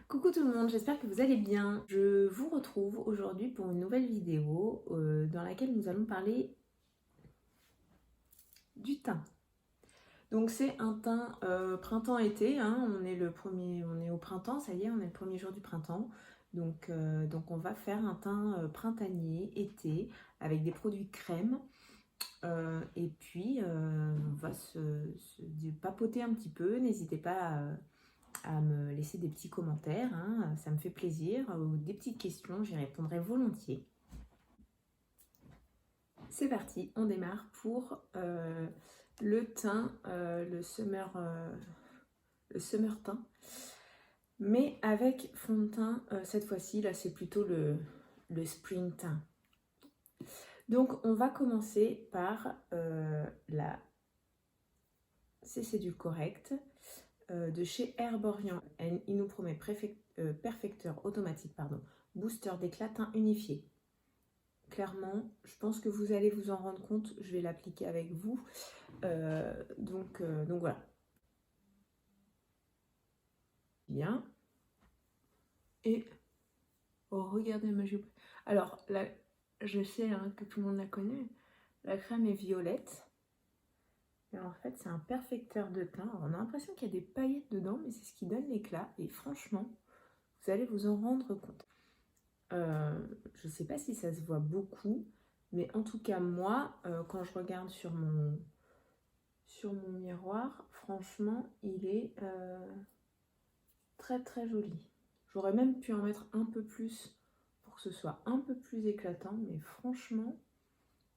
Coucou tout le monde, j'espère que vous allez bien. Je vous retrouve aujourd'hui pour une nouvelle vidéo dans laquelle nous allons parler du teint. Donc c'est un teint printemps-été, hein, on est au printemps, ça y est, on est le premier jour du printemps. Donc on va faire un teint printanier, été, avec des produits crème. Et puis on va se papoter un petit peu, n'hésitez pas à me laisser des petits commentaires, hein, ça me fait plaisir, ou des petites questions, j'y répondrai volontiers. C'est parti, on démarre pour le teint, le summer teint, mais avec fond de teint cette fois-ci, là c'est plutôt le spring teint. Donc on va commencer par la C-Cédulcorrect de chez Herborian. Il nous promet perfecteur automatique, booster d'éclat teint unifié. Clairement, je pense que vous allez vous en rendre compte, je vais l'appliquer avec vous. Donc voilà. Bien. Et oh, regardez ma jupe. Alors là, je sais que tout le monde la connaît. La crème est violette. Et en fait, c'est un perfecteur de teint. Alors, on a l'impression qu'il y a des paillettes dedans, mais c'est ce qui donne l'éclat. Et franchement, vous allez vous en rendre compte. Je ne sais pas si ça se voit beaucoup, mais en tout cas, moi, quand je regarde sur mon miroir, franchement, il est très très joli. J'aurais même pu en mettre un peu plus pour que ce soit un peu plus éclatant, mais franchement,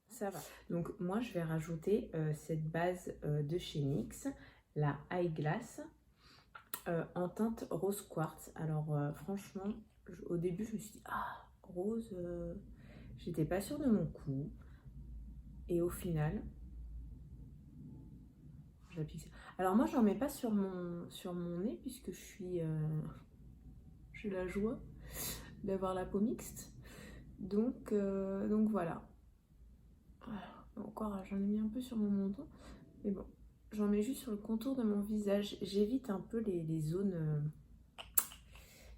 ça va. Donc moi, je vais rajouter cette base de chez NYX, la High Glass, en teinte rose quartz. Alors franchement, au début, je me suis dit, ah, rose, j'étais pas sûre de mon coup. Et au final, j'applique ça. Alors moi, j'en mets pas sur mon nez, puisque j'ai la joie d'avoir la peau mixte. Donc voilà. Encore, j'en ai mis un peu sur mon menton. Mais bon, j'en mets juste sur le contour de mon visage. J'évite un peu les zones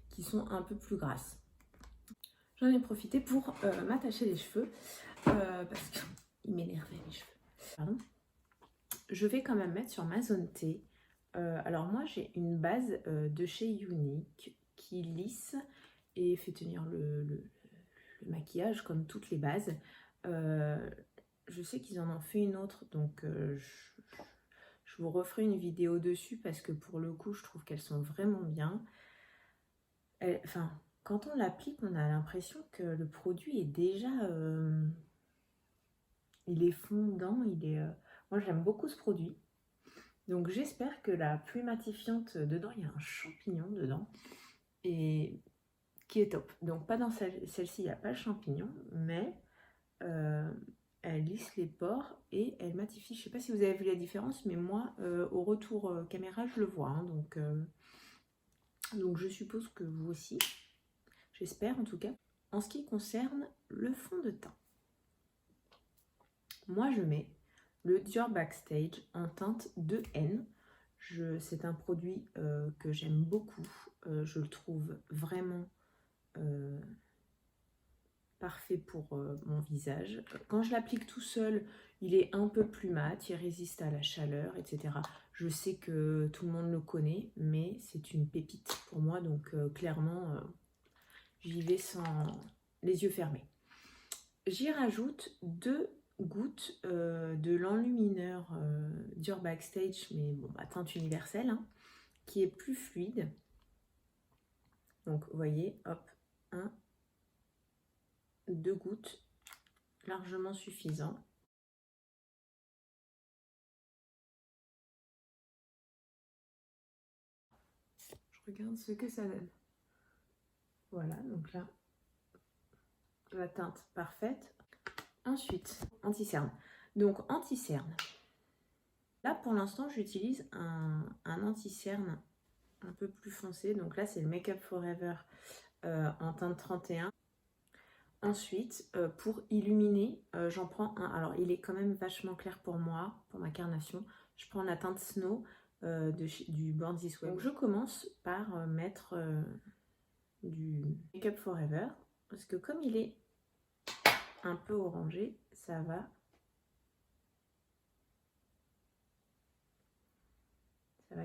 qui sont un peu plus grasses. J'en ai profité pour m'attacher les cheveux parce qu'ils m'énervaient les cheveux. Pardon. Je vais quand même mettre sur ma zone T. Alors moi j'ai une base de chez Younique qui lisse et fait tenir le maquillage comme toutes les bases. Je sais qu'ils en ont fait une autre, donc je vous referai une vidéo dessus parce que pour le coup je trouve qu'elles sont vraiment bien. Enfin, quand on l'applique, on a l'impression que le produit est déjà il est fondant, moi j'aime beaucoup ce produit. Donc j'espère que la pluie matifiante dedans, il y a un champignon dedans et qui est top. Donc pas dans celle-ci, il n'y a pas le champignon, mais elle lisse les pores et elle matifie. Je ne sais pas si vous avez vu la différence, mais moi, au retour caméra, je le vois. Hein, donc je suppose que vous aussi. J'espère en tout cas. En ce qui concerne le fond de teint, moi je mets le Dior Backstage en teinte 2N. C'est un produit que j'aime beaucoup. Je le trouve vraiment parfait pour mon visage. Quand je l'applique tout seul, il est un peu plus mat, il résiste à la chaleur, etc. Je sais que tout le monde le connaît, mais c'est une pépite pour moi, donc clairement, j'y vais sans les yeux fermés. J'y rajoute 2 gouttes de l'enlumineur Dior Backstage, mais bon, teinte universelle, hein, qui est plus fluide. Donc, vous voyez, hop, 2 gouttes, largement suffisant. Je regarde ce que ça donne. Voilà, donc là, la teinte parfaite. Ensuite, anti-cerne. Donc, anti-cerne. Là, pour l'instant, j'utilise un anti-cerne un peu plus foncé. Donc là, c'est le Make Up Forever en teinte 31. Ensuite, pour illuminer, j'en prends un. Alors, il est quand même vachement clair pour moi, pour ma carnation. Je prends la teinte Snow du Born This Way. Donc, je commence par mettre du Make Up Forever. Parce que comme il est un peu orangé, ça va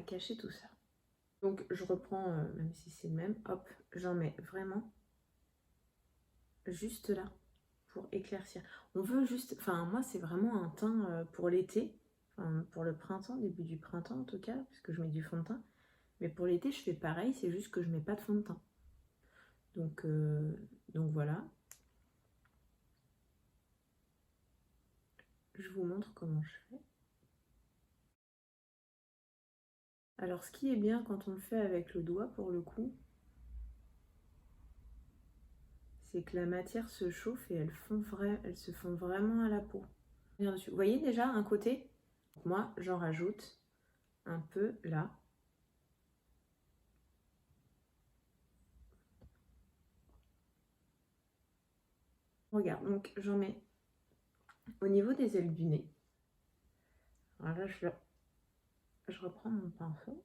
cacher tout ça. Donc je reprends, même si c'est le même, hop, j'en mets vraiment juste là pour éclaircir. On veut juste, enfin moi c'est vraiment un teint pour l'été, enfin, pour le printemps, début du printemps en tout cas, puisque je mets du fond de teint. Mais pour l'été je fais pareil, c'est juste que je mets pas de fond de teint. Donc voilà. Je vous montre comment je fais. Alors ce qui est bien quand on le fait avec le doigt pour le coup, c'est que la matière se chauffe et elles se font vraiment à la peau. Vous voyez déjà un côté? Moi j'en rajoute un peu là. Regarde, donc j'en mets au niveau des ailes du nez. Alors là je reprends mon pinceau.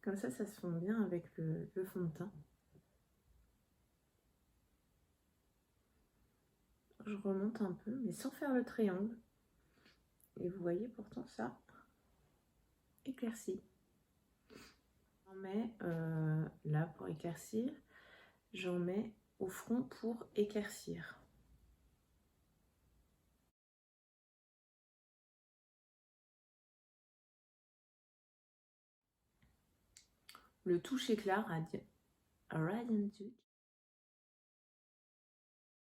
Comme ça se fond bien avec le fond de teint. Je remonte un peu, mais sans faire le triangle. Et vous voyez pourtant ça éclaircit. J'en mets là pour éclaircir. J'en mets au front pour éclaircir. Le touche éclat Radiant Touch.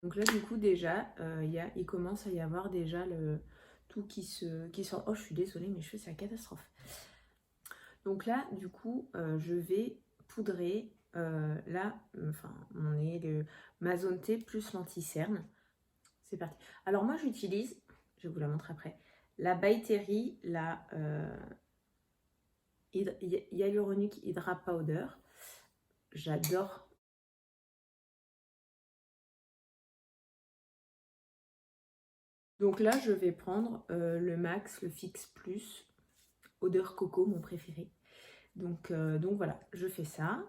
Donc là du coup déjà il commence à y avoir déjà le tout qui sort. Oh je suis désolée mais je fais c'est la catastrophe. Donc là du coup je vais poudrer là enfin mon nez, ma zone T plus l'anti-cerne. C'est parti. Alors moi j'utilise, je vais vous la montrer après, la By Terry, la Hyaluronic Hydra Powder. J'adore. Donc là, je vais prendre le Max, le Fix Plus, odeur coco, mon préféré. Donc voilà, je fais ça.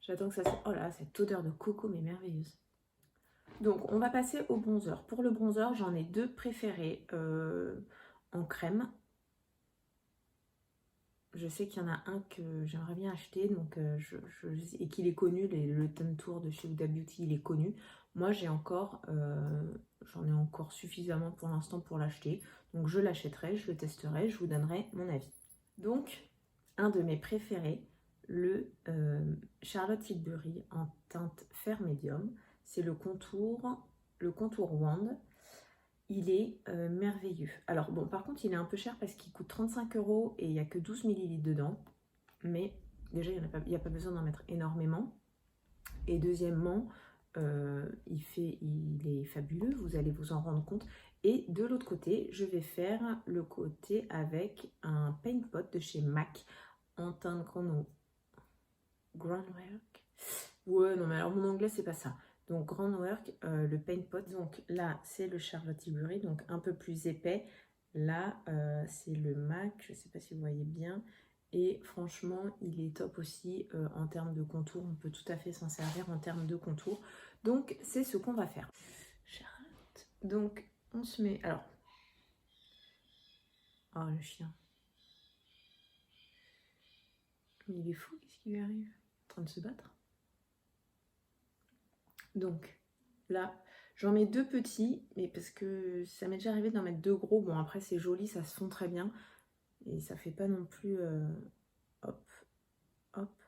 J'attends que ça se... Oh là, cette odeur de coco, mais merveilleuse. Donc, on va passer au bronzer. Pour le bronzer, j'en ai deux préférés en crème. Je sais qu'il y en a un que j'aimerais bien acheter, donc et qu'il est connu, le Thumb Tour de chez Huda Beauty, il est connu. Moi, j'en ai encore suffisamment pour l'instant pour l'acheter. Donc, je l'achèterai, je le testerai, je vous donnerai mon avis. Donc, un de mes préférés, le Charlotte Tilbury en teinte Fair Medium. C'est le contour Wand. Il est merveilleux. Alors bon, par contre, il est un peu cher parce qu'il coûte 35 € et il n'y a que 12 ml dedans. Mais déjà, il n'y a pas besoin d'en mettre énormément. Et deuxièmement, il est fabuleux, vous allez vous en rendre compte. Et de l'autre côté, je vais faire le côté avec un paint pot de chez MAC en teinte Groundwork. Ouais, non, mais alors mon anglais, c'est pas ça. Donc, Groundwork, le paint pot. Donc là, c'est le Charlotte Tilbury, donc un peu plus épais. Là, c'est le MAC, je sais pas si vous voyez bien. Et franchement, il est top aussi en termes de contour. On peut tout à fait s'en servir en termes de contour. Donc, c'est ce qu'on va faire. Charlotte. Donc, on se met... Alors... Oh, le chien. Il est fou, qu'est-ce qui lui arrive? En train de se battre. Donc, là, j'en mets deux petits, mais parce que ça m'est déjà arrivé d'en mettre deux gros. Bon, après, c'est joli, ça se fond très bien. Et ça fait pas non plus... hop, hop.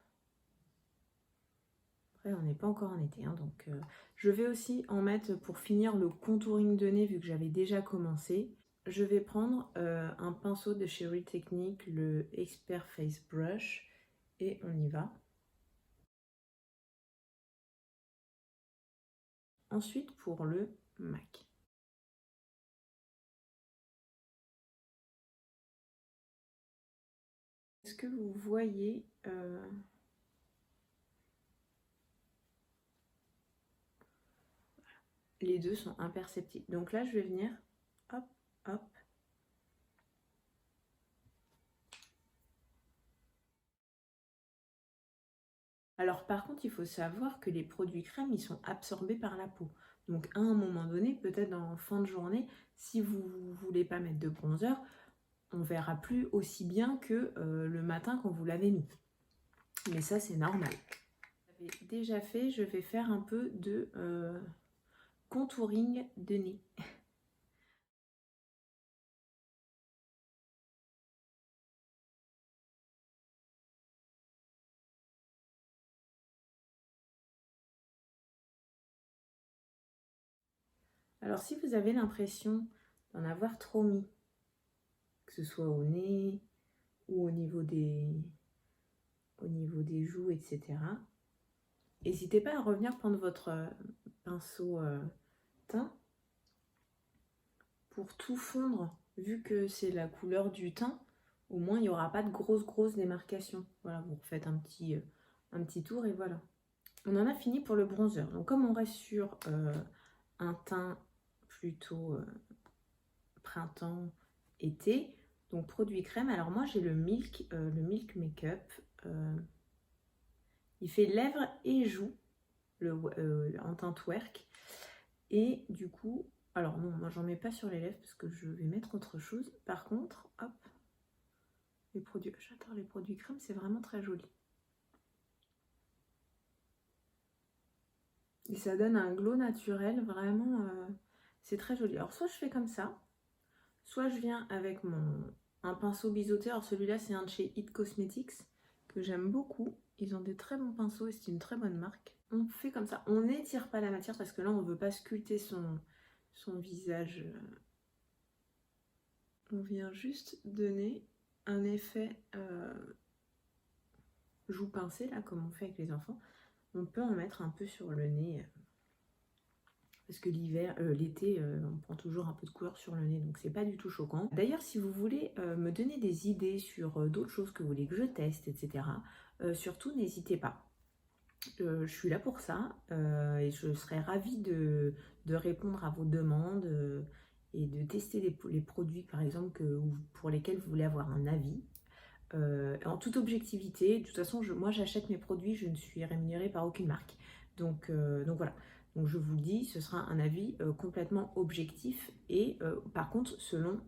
Après, on n'est pas encore en été, hein, donc... je vais aussi en mettre pour finir le contouring de nez, vu que j'avais déjà commencé. Je vais prendre un pinceau de chez Real Technique, le Expert Face Brush. Et on y va. Ensuite, pour le MAC. Est-ce que vous voyez... les deux sont imperceptibles. Donc là, je vais venir, hop, hop. Alors par contre, il faut savoir que les produits crème, ils sont absorbés par la peau. Donc à un moment donné, peut-être en fin de journée, si vous ne voulez pas mettre de bronzer, on verra plus aussi bien que le matin quand vous l'avez mis. Mais ça, c'est normal. J'avais déjà fait, je vais faire un peu de contouring de nez. Alors si vous avez l'impression d'en avoir trop mis, que ce soit au nez ou au niveau des joues, etc., n'hésitez pas à revenir prendre votre pinceau teint pour tout fondre. Vu que c'est la couleur du teint, au moins il n'y aura pas de grosses démarcations. Voilà, vous refaites un petit tour et voilà. On en a fini pour le bronzer. Donc comme on reste sur un teint plutôt printemps, été, donc produit crème. Alors moi j'ai le Milk Makeup. Il fait lèvres et joues en teint twerk. Et du coup, alors non, moi j'en mets pas sur les lèvres parce que je vais mettre autre chose. Par contre, hop, j'adore les produits crème, c'est vraiment très joli. Et ça donne un glow naturel, vraiment, c'est très joli. Alors soit je fais comme ça, soit je viens avec un pinceau biseauté. Alors celui-là c'est un de chez It Cosmetics que j'aime beaucoup. Ils ont des très bons pinceaux et c'est une très bonne marque. On fait comme ça, on n'étire pas la matière parce que là on ne veut pas sculpter son visage. On vient juste donner un effet joue pincée là comme on fait avec les enfants. On peut en mettre un peu sur le nez. Parce que l'été, on prend toujours un peu de couleur sur le nez, donc c'est pas du tout choquant. D'ailleurs, si vous voulez me donner des idées sur d'autres choses que vous voulez que je teste, etc., surtout n'hésitez pas. Je suis là pour ça et je serais ravie de répondre à vos demandes et de tester les produits, par exemple, pour lesquels vous voulez avoir un avis. En toute objectivité, de toute façon, moi j'achète mes produits, je ne suis rémunérée par aucune marque. Donc voilà. Donc je vous le dis, ce sera un avis complètement objectif et par contre selon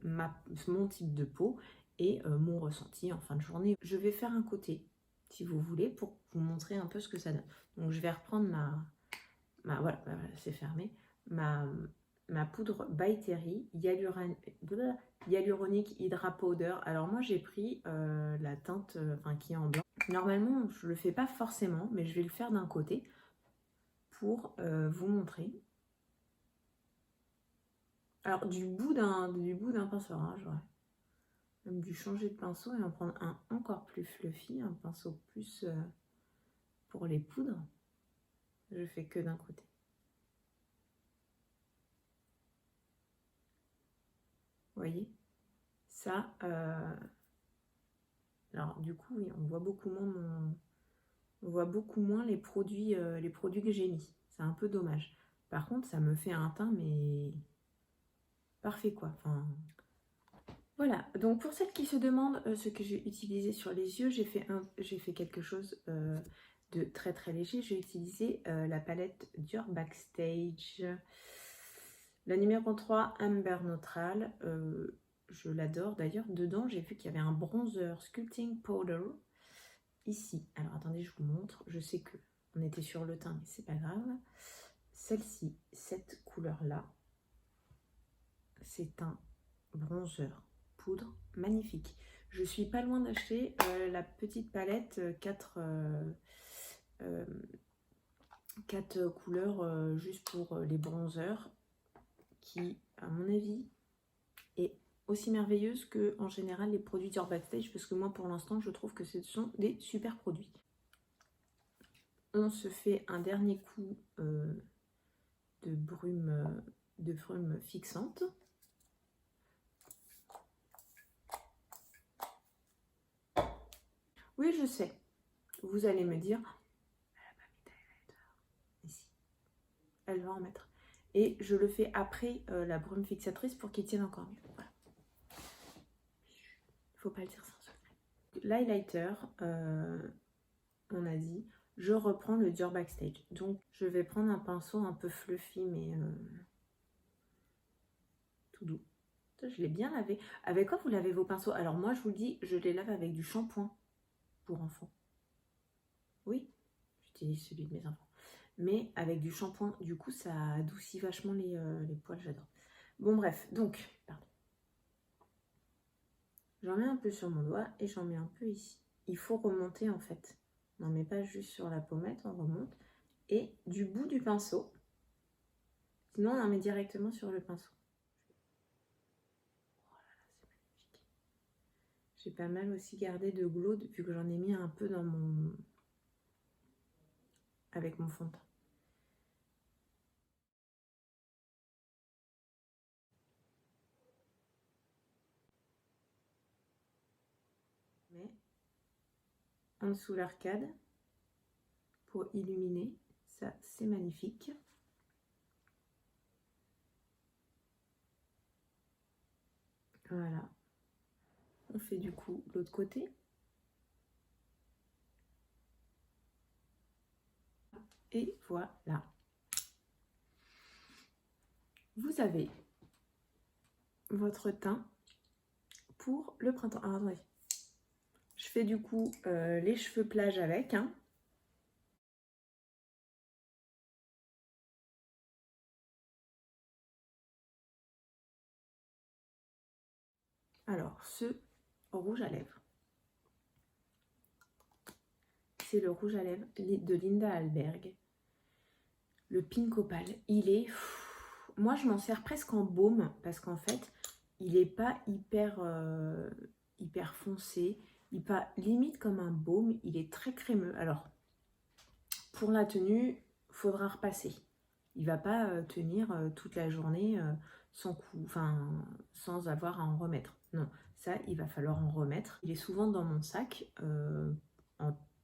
mon type de peau et mon ressenti en fin de journée. Je vais faire un côté, si vous voulez, pour vous montrer un peu ce que ça donne. Donc je vais reprendre voilà, c'est fermé, ma poudre By Terry Hyaluronic Hydra Powder. Alors moi j'ai pris la teinte qui est en blanc. Normalement je le fais pas forcément, mais je vais le faire d'un côté pour vous montrer. Alors du bout d'un pinceau, hein, j'aurais même dû changer de pinceau et en prendre un encore plus fluffy, un pinceau plus pour les poudres. Je fais que d'un côté. Vous voyez ça, alors du coup oui, on voit beaucoup moins les produits que j'ai mis. C'est un peu dommage. Par contre, ça me fait un teint mais parfait quoi. Enfin, voilà. Donc pour celles qui se demandent ce que j'ai utilisé sur les yeux, j'ai fait quelque chose de très léger. J'ai utilisé la palette Dior Backstage, la numéro 3 Amber Neutral. Je l'adore. D'ailleurs, dedans, j'ai vu qu'il y avait un bronzer Sculpting Powder ici. Alors, attendez, je vous montre. Je sais que on était sur le teint, mais c'est pas grave. Celle-ci, cette couleur-là, c'est un bronzer poudre magnifique. Je suis pas loin d'acheter la petite palette 4 couleurs juste pour les bronzers qui, à mon avis, est aussi merveilleuse que en général les produits Dior Backstage, parce que moi pour l'instant je trouve que ce sont des super produits. On se fait un dernier coup de brume fixante. Oui, je sais, vous allez me dire, elle n'a pas mis d'highlighter. Mais si, elle va en mettre. Et je le fais après la brume fixatrice pour qu'il tienne encore mieux. Voilà. Faut pas le dire sans secret. L'highlighter, on a dit, je reprends le Dior Backstage. Donc je vais prendre un pinceau un peu fluffy mais tout doux. Je l'ai bien lavé. Avec quoi vous lavez vos pinceaux? Alors moi je vous le dis, je les lave avec du shampoing pour enfants. Oui, j'utilise celui de mes enfants. Mais avec du shampoing, du coup ça adoucit vachement les poils, j'adore. Bon bref, donc, pardon. J'en mets un peu sur mon doigt et j'en mets un peu ici. Il faut remonter en fait. On n'en met pas juste sur la pommette, on remonte. Et du bout du pinceau, sinon on en met directement sur le pinceau. Oh là là, c'est magnifique. J'ai pas mal aussi gardé de glow depuis que j'en ai mis un peu dans mon... avec mon fond de teint. Mais en dessous l'arcade pour illuminer, ça c'est magnifique. Voilà. On fait du coup l'autre côté. Et voilà. Vous avez votre teint pour le printemps. Alors, attendez. Je fais du coup les cheveux plage avec. Hein. Alors, ce rouge à lèvres. C'est le rouge à lèvres de Linda Alberg. Le Pink Opal. Il est... Moi, je m'en sers presque en baume parce qu'en fait, il n'est pas hyper foncé. Il n'est pas limite comme un baume. Il est très crémeux. Alors, pour la tenue, il faudra repasser. Il ne va pas tenir toute la journée sans avoir à en remettre. Non, ça, il va falloir en remettre. Il est souvent dans mon sac,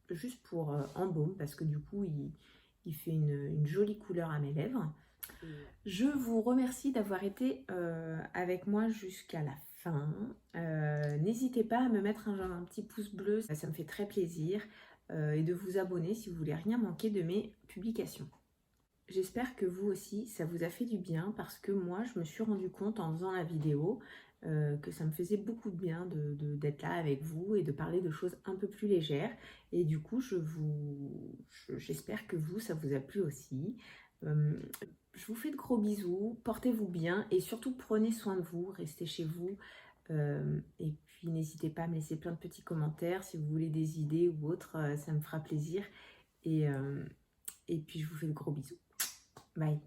juste pour en baume, parce que du coup, il fait une jolie couleur à mes lèvres. Je vous remercie d'avoir été avec moi jusqu'à la fin. N'hésitez pas à me mettre un petit pouce bleu, ça me fait très plaisir. Et de vous abonner si vous voulez rien manquer de mes publications. J'espère que vous aussi, ça vous a fait du bien parce que moi, je me suis rendu compte en faisant la vidéo que ça me faisait beaucoup de bien d'être là avec vous et de parler de choses un peu plus légères. Et du coup, j'espère que vous, ça vous a plu aussi. Je vous fais de gros bisous, portez-vous bien et surtout prenez soin de vous, restez chez vous. Et puis n'hésitez pas à me laisser plein de petits commentaires si vous voulez des idées ou autres, ça me fera plaisir. Et puis je vous fais de gros bisous. Bye.